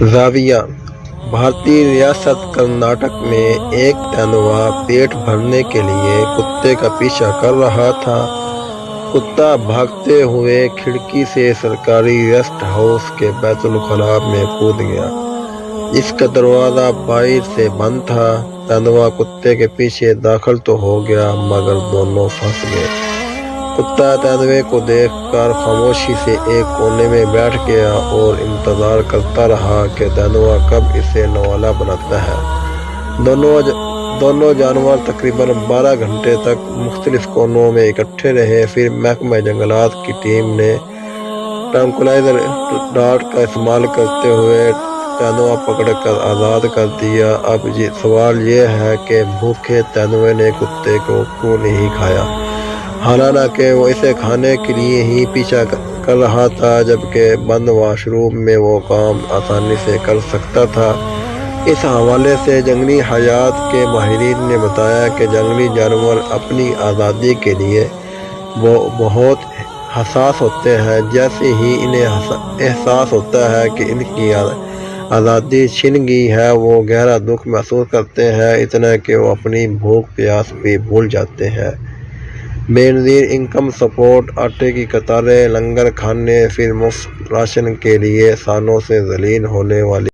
زاویہ بھارتی ریاست کرناٹک میں ایک تینوا پیٹ بھرنے کے لیے کتے کا پیچھا کر رہا تھا۔ کتا بھاگتے ہوئے کھڑکی سے سرکاری ریسٹ ہاؤس کے بیت الخلاء میں کود گیا، جس کا دروازہ باہر سے بند تھا۔ تینوا کتے کے پیچھے داخل تو ہو گیا مگر دونوں پھنس گئے۔ کتا تینوے کو دیکھ کر خاموشی سے ایک کونے میں بیٹھ گیا اور انتظار کرتا رہا کہ تینوا کب اسے نوالا بناتا ہے۔ دونوں جانور تقریباً 12 گھنٹے تک مختلف کونوں میں اکٹھے رہے۔ پھر محکمہ جنگلات کی ٹیم نے ٹرانکولائزر ڈاٹ کا استعمال کرتے ہوئے تینوا پکڑ کر آزاد کر دیا۔ اب سوال یہ ہے کہ بھوکے تینوے نے کتے کو کیوں نہیں کھایا، حالانکہ وہ اسے کھانے کے لیے ہی پیچھا کر رہا تھا، جبکہ بند واش روم میں وہ کام آسانی سے کر سکتا تھا۔ اس حوالے سے جنگلی حیات کے ماہرین نے بتایا کہ جنگلی جانور اپنی آزادی کے لیے بہت حساس ہوتے ہیں۔ جیسے ہی انہیں احساس ہوتا ہے کہ ان کی آزادی چھن گئی ہے، وہ گہرا دکھ محسوس کرتے ہیں، اتنا کہ وہ اپنی بھوک پیاس بھی بھول جاتے ہیں۔ بے نظیر انکم سپورٹ، آٹے کی قطاریں، لنگر کھانے، پھر مفت راشن کے لیے سالوں سے ذلیل ہونے والی